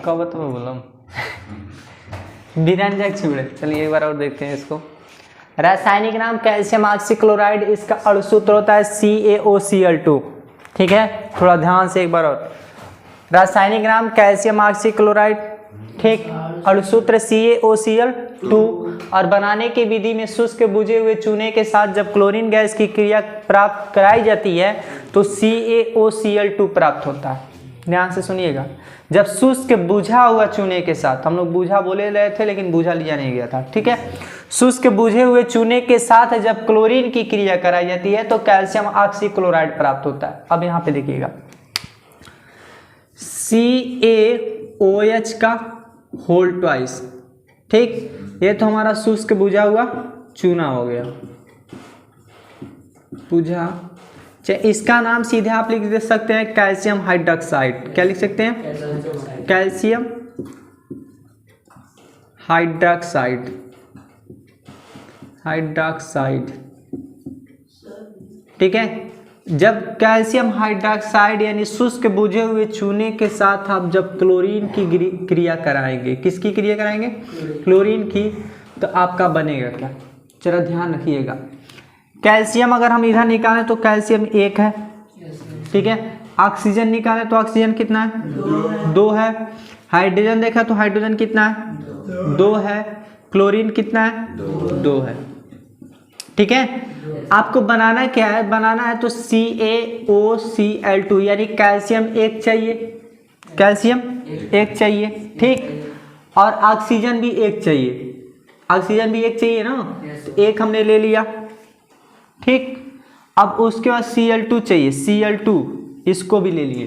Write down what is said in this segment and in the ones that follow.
कब तो मैं बोला विरंजक चूड़े। चलिए एक बार और देखते हैं इसको। रासायनिक नाम कैल्शियम ऑक्सीक्लोराइड, इसका अणु सूत्र होता है CaOCl2। ठीक है, थोड़ा ध्यान से एक बार और। रासायनिक नाम कैल्शियम ऑक्सीक्लोराइड, ठीक, अणु सूत्र CaOCl2। और बनाने की विधि में शुष्क बुझे हुए चूने के साथ जब क्लोरीन गैस की क्रिया प्राप्त कराई जाती है तो CaOCl2 प्राप्त होता है। ध्यान से सुनिएगा, जब शुष्क बुझा हुआ चूने के साथ, हम लोग बुझा बोले रहे थे लेकिन बुझा लिया नहीं गया था, ठीक है, शुष्क बुझे हुए चूने के साथ जब क्लोरीन की क्रिया कराई जाती है तो कैल्शियम ऑक्सीक्लोराइड प्राप्त होता है। अब यहाँ पे देखिएगा, CaOH का होल ट्वाइस, ठीक, ये तो हमारा शुष्क बुझा हुआ चूना हो गया, बुझा। इसका नाम सीधे आप लिख दे सकते हैं कैल्शियम हाइड्रोक्साइड। क्या लिख सकते हैं? कैल्शियम हाइड्रोक्साइड, हाइड्रोक्साइड, ठीक है। जब कैल्शियम हाइड्रोक्साइड यानी शुष्क बुझे हुए चूने के साथ आप जब क्लोरीन की क्रिया कराएंगे, किसकी क्रिया कराएंगे? क्लोरीन की, तो आपका बनेगा क्या? जरा ध्यान रखिएगा। कैल्शियम अगर हम इधर निकालें तो कैल्शियम 1 है, ठीक है। ऑक्सीजन निकालें तो ऑक्सीजन कितना है? 2 है। हाइड्रोजन देखा तो हाइड्रोजन कितना है? 2 है। क्लोरीन कितना है? 2 है, ठीक है। आपको बनाना क्या है? बनाना है तो CaOCl2 यानी कैल्शियम 1 चाहिए, कैल्शियम 1 चाहिए, ठीक, और ऑक्सीजन भी 1 चाहिए, ऑक्सीजन भी 1 चाहिए ना, तो 1 हमने ले लिया, ठीक। अब उसके बाद Cl2 चाहिए, Cl2 इसको भी ले लिए,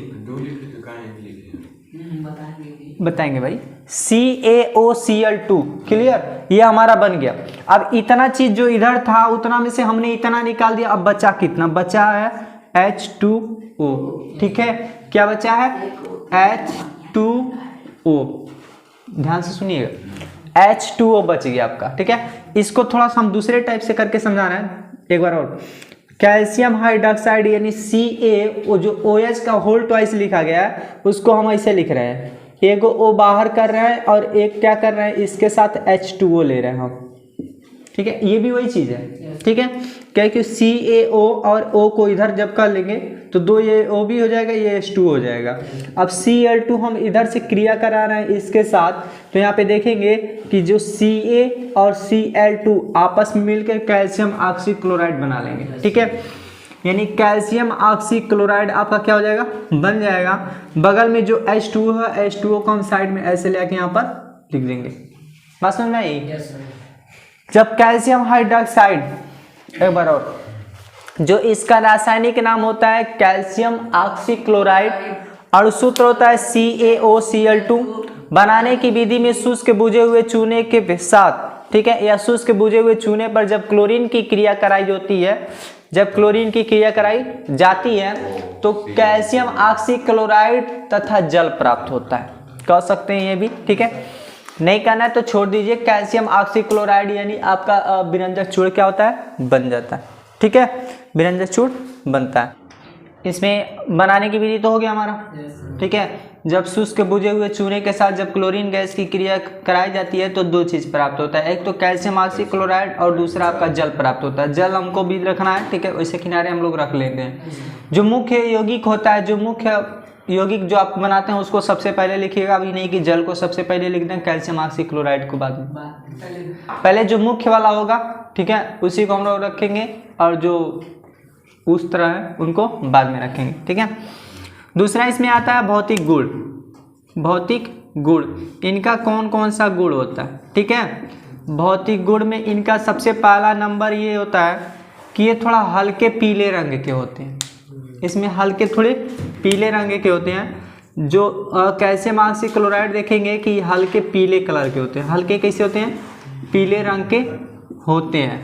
बताएंगे भाई। CaOCl2, क्लियर, ये हमारा बन गया। अब इतना चीज जो इधर था उतना में से हमने इतना निकाल दिया, अब बचा कितना? बचा है H2O, ठीक है। क्या बचा है? H2O, ध्यान से सुनिएगा, H2O बच गया आपका, ठीक है। इसको थोड़ा सा हम दूसरे टाइप से करके समझा रहे हैं एक बार और। कैल्शियम हाइड्रोक्साइड यानी Ca, जो OH का होल ट्वाइस लिखा गया है उसको हम ऐसे लिख रहे हैं, एक O बाहर कर रहे हैं और एक क्या कर रहे हैं, इसके साथ H2O ले रहे हैं हम, ठीक है। ये भी वही चीज़ है, ठीक है, क्योंकि CaO और O को इधर जब कर लेंगे तो 2 ये O भी हो जाएगा, ये H2O हो जाएगा। अब Cl2 हम इधर से क्रिया करा रहे हैं इसके साथ, तो यहाँ पे देखेंगे कि जो Ca और Cl2 आपस में मिलकर कैल्शियम ऑक्सीक्लोराइड बना लेंगे, ठीक है। यानी कैल्शियम ऑक्सीक्लोराइड आपका क्या हो जाएगा? बन जाएगा। बगल में जो H2O है, H2O को हम साइड में ऐसे लेके यहाँ पर लिख देंगे। बात समझ में आई? जब कैल्शियम हाइड्रोक्साइड, एक बार और, जो इसका रासायनिक नाम होता है कैल्शियम ऑक्सीक्लोराइड, अणु सूत्र होता है CaOCl2। बनाने की विधि में शुष्क बुझे हुए चूने के साथ, ठीक है, या शुष्क बुझे हुए चूने पर जब क्लोरीन की क्रिया कराई जाती है, जब क्लोरीन की क्रिया कराई जाती है तो कैल्शियम ऑक्सीक्लोराइड तथा जल प्राप्त होता है। कह सकते हैं ये भी, ठीक है। नहीं करना है तो छोड़ दीजिए। कैल्शियम ऑक्सीक्लोराइड यानी आपका विरंजक चूर्ण क्या होता है? बन जाता है, ठीक है, विरंजक चूर्ण बनता है। इसमें बनाने की विधि तो हो गया हमारा, ठीक है। जब शुष्क बुझे हुए चूने के साथ जब क्लोरीन गैस की क्रिया कराई जाती है तो 2 चीज़ प्राप्त होता है, एक तो कैल्शियम ऑक्सीक्लोराइड और दूसरा आपका जल प्राप्त होता है। जल हमको भी रखना है, ठीक है, वैसे किनारे हम लोग रख लेते हैं। जो मुख्य यौगिक होता है, जो मुख्य यौगिक जो आप बनाते हैं उसको सबसे पहले लिखिएगा, अभी नहीं कि जल को सबसे पहले लिख दें, कैल्शियम ऑक्सीक्लोराइड को बाद में। पहले जो मुख्य वाला होगा, ठीक है, उसी को हम लोग रखेंगे, और जो उस तरह है उनको बाद में रखेंगे, ठीक है। दूसरा इसमें आता है भौतिक गुण। भौतिक गुण, इनका कौन कौन सा गुण होता है, ठीक है। भौतिक गुण में इनका सबसे पहला नंबर ये होता है कि ये थोड़ा हल्के पीले रंग के होते हैं। इसमें हल्के थोड़े पीले रंग के होते हैं। जो कैल्शियम ऑक्सीक्लोराइड देखेंगे कि हल्के पीले कलर के होते हैं। हल्के कैसे होते हैं? पीले रंग के होते हैं।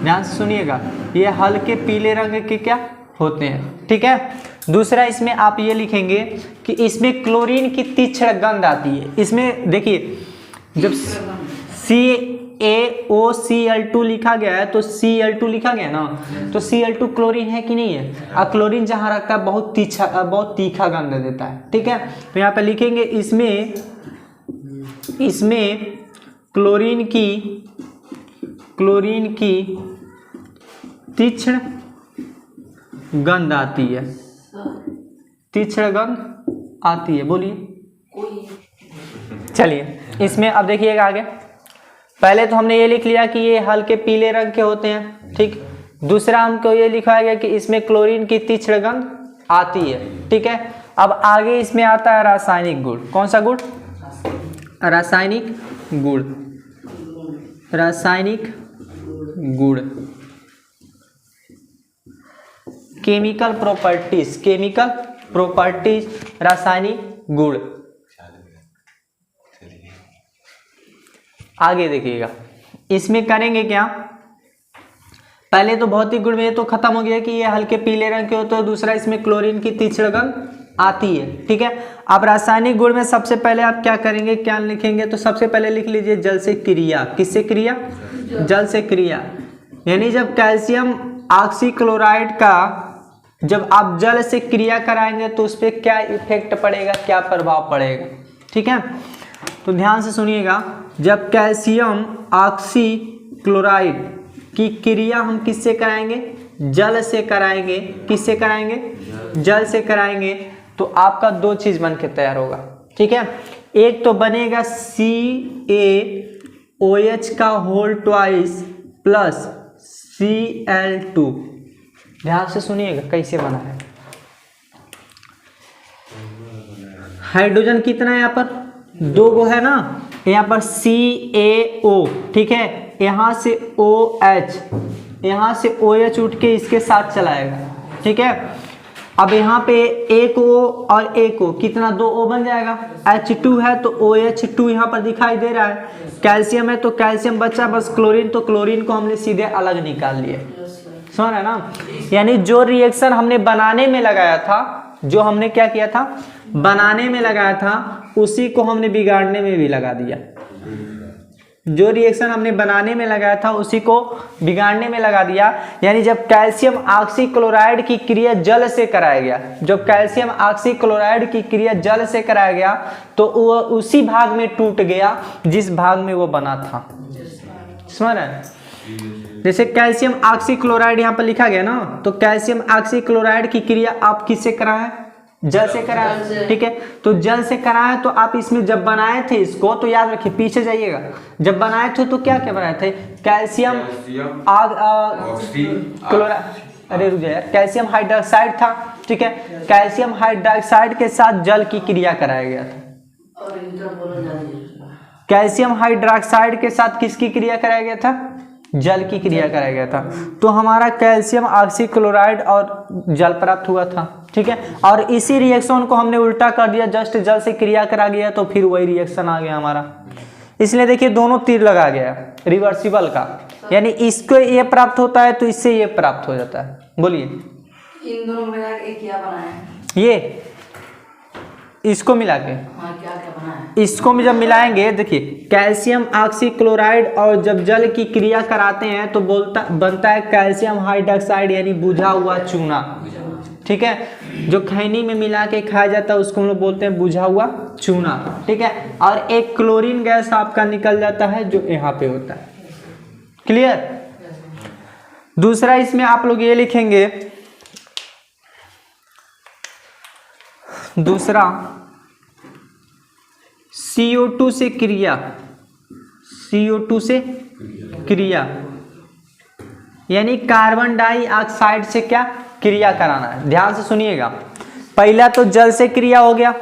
ध्यान से सुनिएगा, ये हल्के पीले रंग के क्या होते हैं, ठीक है। दूसरा इसमें आप ये लिखेंगे कि इसमें क्लोरीन की तीक्ष्ण गंध आती है। इसमें देखिए, जब CaOCl2 लिखा गया है तो Cl2 लिखा गया ना, तो Cl2 क्लोरीन है कि नहीं है। और क्लोरीन जहाँ रखता है बहुत तीखा गंध देता है, ठीक है। तो यहाँ पे लिखेंगे इसमें क्लोरीन की तीक्ष्ण गंध आती है, तीक्ष्ण गंध आती है। बोलिए। चलिए इसमें अब देखिएगा आगे। पहले तो हमने ये लिख लिया कि ये हल्के पीले रंग के होते हैं, ठीक। दूसरा हमको ये लिखा गया कि इसमें क्लोरीन की तीक्ष्ण गंध आती है, ठीक है। अब आगे इसमें आता है रासायनिक गुण। कौन सा गुण? रासायनिक गुण। रासायनिक गुण, केमिकल प्रॉपर्टीज, रासायनिक गुण। आगे देखिएगा इसमें करेंगे क्या। पहले तो भौतिक गुण में तो खत्म हो गया कि ये हल्के पीले रंग के होते हैं, दूसरा इसमें क्लोरीन की तीक्ष्ण गंध आती है, ठीक है। अब रासायनिक गुण में सबसे पहले आप क्या करेंगे, क्या लिखेंगे, तो सबसे पहले लिख लीजिए जल से क्रिया। किससे क्रिया? जल से क्रिया। यानी जब कैल्शियम ऑक्सीक्लोराइड का जब आप जल से क्रिया कराएंगे तो उस पर क्या इफेक्ट पड़ेगा, क्या प्रभाव पड़ेगा, ठीक है। तो ध्यान से सुनिएगा, जब कैल्शियम ऑक्सीक्लोराइड की क्रिया हम किससे कराएंगे? जल से कराएंगे। किससे कराएंगे? जल से कराएंगे। तो आपका दो चीज बन के तैयार होगा, ठीक है। एक तो बनेगा CaOH का होल ट्वाइस प्लस Cl2। ध्यान से सुनिएगा कैसे बना है। हाइड्रोजन कितना है यहाँ पर? 2 गो है ना। यहाँ पर CaO, ठीक है। यहाँ से OH, यहाँ से OH उठ के इसके साथ चलाएगा, ठीक है। अब यहाँ पे एक O और एक O, कितना? 2 O बन जाएगा। H2 है तो OH2 यहाँ पर दिखाई दे रहा है। कैल्शियम है तो कैल्शियम बचा, बस क्लोरीन, तो क्लोरीन को हमने सीधे अलग निकाल लिया। समझ रहे ना। यानी जो रिएक्शन हमने बनाने में लगाया था, जो हमने क्या किया था, बनाने में लगाया था, उसी को हमने बिगाड़ने में भी लगा दिया। जो रिएक्शन हमने बनाने में लगाया था उसी को बिगाड़ने में लगा दिया। यानी जब कैल्शियम ऑक्सीक्लोराइड की क्रिया जल से कराया गया, जब कैल्शियम ऑक्सीक्लोराइड की क्रिया जल से कराया गया तो वो उसी भाग में टूट गया जिस भाग में वो बना था। समझ रहे हैं? जैसे कैल्शियम ऑक्सीक्लोराइड यहाँ पर लिखा गया ना, तो कैल्शियम ऑक्सीक्लोराइड की क्रिया आप किससे कराए? जल से कराए, ठीक है। तो जल से कराए तो आप इसमें जब बनाए थे इसको, तो याद रखिए, पीछे जाइएगा, जब बनाए थे तो क्या क्या बनाए थे? कैल्शियम क्लोराइड, अरे रुक जाइए, कैल्शियम हाइड्रोक्साइड था, ठीक है। कैल्शियम हाइड्रोक्साइड के साथ जल की क्रिया कराया गया था। कैल्शियम हाइड्रोक्साइड के साथ किसकी क्रिया कराया गया था? जल की क्रिया कराया गया था। तो हमारा कैल्शियम ऑक्सीक्लोराइड और जल प्राप्त हुआ था, ठीक है। और इसी रिएक्शन को हमने उल्टा कर दिया, जस्ट जल से क्रिया करा गया तो फिर वही रिएक्शन आ गया हमारा। इसलिए देखिए दोनों तीर लगा गया रिवर्सिबल का, यानी इसको ये प्राप्त होता है तो इससे ये प्राप्त हो जाता है। बोलिए इन दोनों मिला के क्या बना है? ये इसको मिला के, हाँ, क्या क्या बना है? इसको जब मिलाएंगे, देखिए कैल्शियम ऑक्सीक्लोराइड और जब जल की क्रिया कराते हैं तो बनता है कैल्शियम हाइड्रोक्साइड, यानी बुझा हुआ चूना, ठीक है। जो खैनी में मिला के खाया जाता है उसको हम लोग बोलते हैं बुझा हुआ चूना, ठीक है। और एक क्लोरीन गैस आपका निकल जाता है जो यहाँ पे होता है। क्लियर? दूसरा इसमें आप लोग ये लिखेंगे, दूसरा CO2 से क्रिया, CO2 से क्रिया, यानी कार्बन डाइऑक्साइड से क्या क्रिया कराना है। ध्यान से सुनिएगा, पहला तो जल से क्रिया हो गया,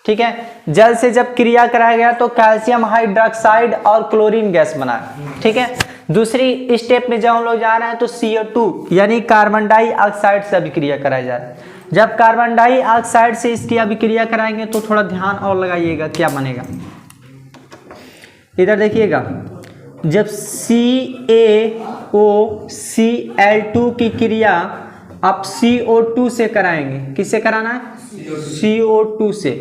ठीक है। जल से जब क्रिया कराया गया तो कैल्शियम हाइड्रोक्साइड और क्लोरीन गैस बना, ठीक है। दूसरी स्टेप में जब हम लोग जा रहे हैं तो CO2 यानी कार्बन डाइऑक्साइड से अभिक्रिया कराया जा रहा है। जब कार्बन डाइऑक्साइड से इसकी अभिक्रिया कराएंगे तो थोड़ा ध्यान और लगाइएगा क्या बनेगा। इधर देखिएगा, जब CaOCl2 की क्रिया आप CO2 से कराएंगे, किससे कराना है? CO2 से।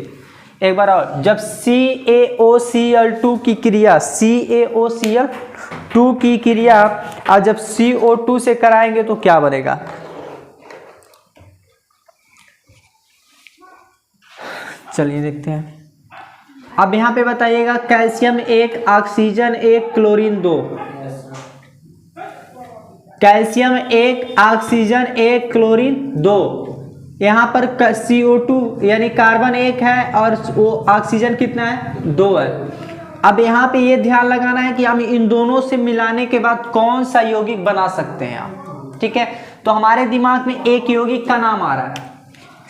एक बार और, जब CaOCl2 की क्रिया CaOCl2 की क्रिया और जब CO2 से कराएंगे तो क्या बनेगा? चलिए देखते हैं। अब यहाँ पे बताइएगा calcium 1, oxygen 1, chlorine 2। Calcium 1, oxygen 1, chlorine 2। यहाँ पर CO2 यानी कार्बन 1 है और वो ऑक्सीजन कितना है? 2 है। अब यहाँ पे ये ध्यान लगाना है कि हम इन दोनों से मिलाने के बाद कौन सा यौगिक बना सकते हैं आप, ठीक है। तो हमारे दिमाग में एक यौगिक का नाम आ रहा है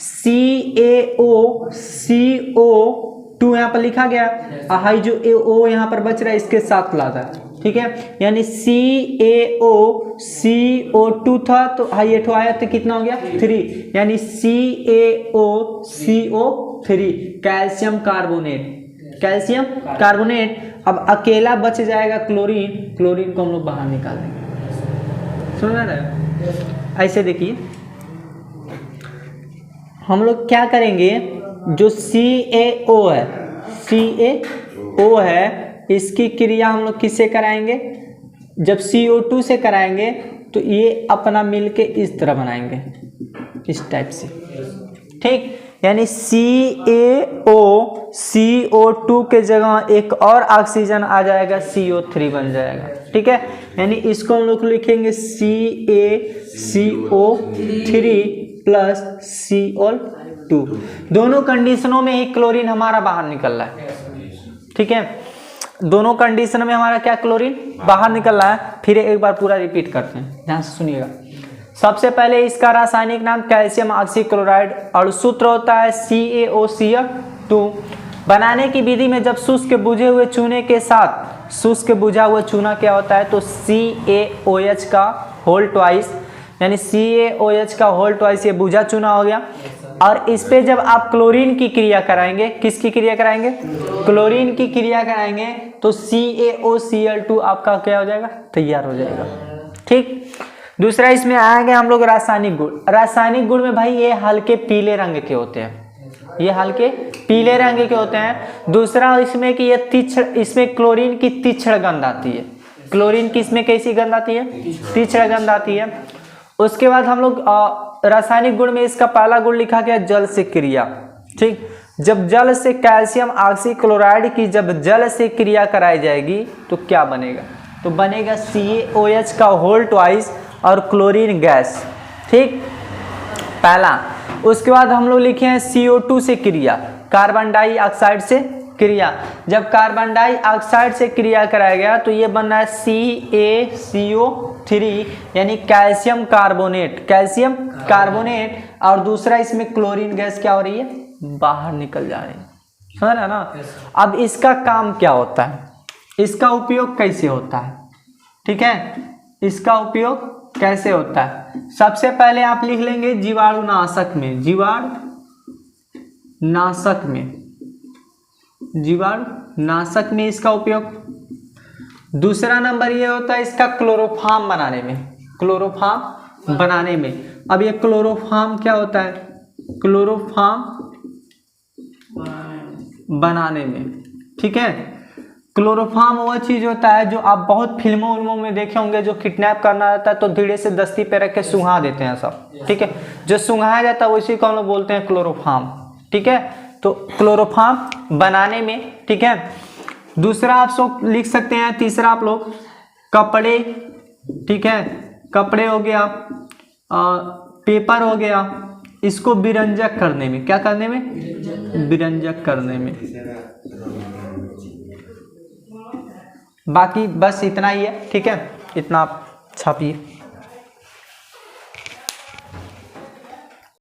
CaOCO2 यहाँ पर लिखा गया, हाई जो O यहाँ पर बच रहा है इसके साथ लाता है, ठीक है। यानी CaOCO2 था तो हाई एठो आया तो कितना हो गया? 3, यानी CaOCO3 calcium carbonate. Calcium carbonate. अब अकेला बच जाएगा क्लोरीन, क्लोरीन को हम लोग बाहर निकाल देंगे। सुन रहे हैं? ऐसे देखिए हम लोग क्या करेंगे, जो CaO है इसकी क्रिया हम लोग किससे कराएंगे? जब CO2 से कराएंगे तो ये अपना मिलके इस तरह बनाएंगे, इस टाइप से, ठीक। यानी CaOCO2 के जगह एक और ऑक्सीजन आ जाएगा, CO3 बन जाएगा, ठीक है। यानी इसको हम लोग लिखेंगे CaCO3 प्लस Cl2। दोनों कंडीशनों में एक क्लोरीन हमारा बाहर निकल रहा है, ठीक है। दोनों कंडीशन में हमारा क्या क्लोरीन बाहर निकल रहा है। फिर एक बार पूरा रिपीट करते हैं, ध्यान से सुनिएगा। सबसे पहले इसका रासायनिक नाम कैल्शियम ऑक्सीक्लोराइड और सूत्र होता है CaOCl2। बनाने की विधि में जब शुष्क बुझे हुए चूने के साथ शुष्क बुझा हुआ चूना क्या होता है तो CaOH का होल ट्वाइस, यानी CaOH का होल ट्वाइस, ये बुझा चूना हो गया। और इस पे जब आप क्लोरीन की क्रिया कराएंगे, किसकी क्रिया कराएंगे? क्लोरीन की क्रिया कराएंगे तो CaOCl2 आपका क्या हो जाएगा? तैयार हो जाएगा, ठीक। दूसरा इसमें आएंगे हम लोग रासायनिक गुण। रासायनिक गुण में भाई ये हल्के पीले रंग के होते हैं, ये हल्के पीले रंग के होते हैं। दूसरा इसमें कि ये तीक्ष्ण, इसमें क्लोरीन की तीक्ष्ण गंध आती है। क्लोरीन की इसमें कैसी गंध आती है? तीक्ष्ण गंध आती है। उसके बाद हम लोग रासायनिक गुण में इसका पहला गुण लिखा गया जल से क्रिया, ठीक। जब जल से कैल्शियम ऑक्सीक्लोराइड की जब जल से क्रिया कराई जाएगी तो क्या बनेगा? तो बनेगा CaOH का होल ट्वाइस और क्लोरीन गैस, ठीक, पहला। उसके बाद हम लोग लिखे हैं CO2 से क्रिया, कार्बन डाइऑक्साइड से क्रिया। जब कार्बन डाइऑक्साइड से क्रिया कराया गया तो ये बन रहा है CaCO3 यानी कैल्शियम कार्बोनेट, कैल्शियम कार्बोनेट। और दूसरा इसमें क्लोरीन गैस क्या हो रही है? बाहर निकल जा रही है, समझ रहे ना। अब इसका काम क्या होता है, इसका उपयोग कैसे होता है, ठीक है। इसका उपयोग कैसे होता है? सबसे पहले आप लिख लेंगे जीवाणुनाशक में, जीवाणुनाशक में, जीवाणुनाशक में इसका उपयोग। दूसरा नंबर ये होता है इसका क्लोरोफॉर्म बनाने में, क्लोरोफॉर्म बनाने में। अब ये क्लोरोफॉर्म क्या होता है? क्लोरोफॉर्म बनाने में, ठीक है। क्लोरोफॉर्म वो चीज होता है जो आप बहुत फिल्मों में देखे होंगे, जो किडनैप करना रहता है तो धीरे से दस्ती पे रख के सुंघा देते हैं सब, ठीक है। जो सुंघाया जाता है उसी को हम लोग बोलते हैं क्लोरोफॉर्म, ठीक है। तो क्लोरोफॉर्म बनाने में, ठीक है। दूसरा आप सब लिख सकते हैं। तीसरा आप लोग कपड़े, ठीक है, कपड़े हो गया, पेपर हो गया, इसको विरंजक करने में, क्या करने में? विरंजक करने में। बाकी बस इतना ही है, ठीक है, इतना आप छापिए।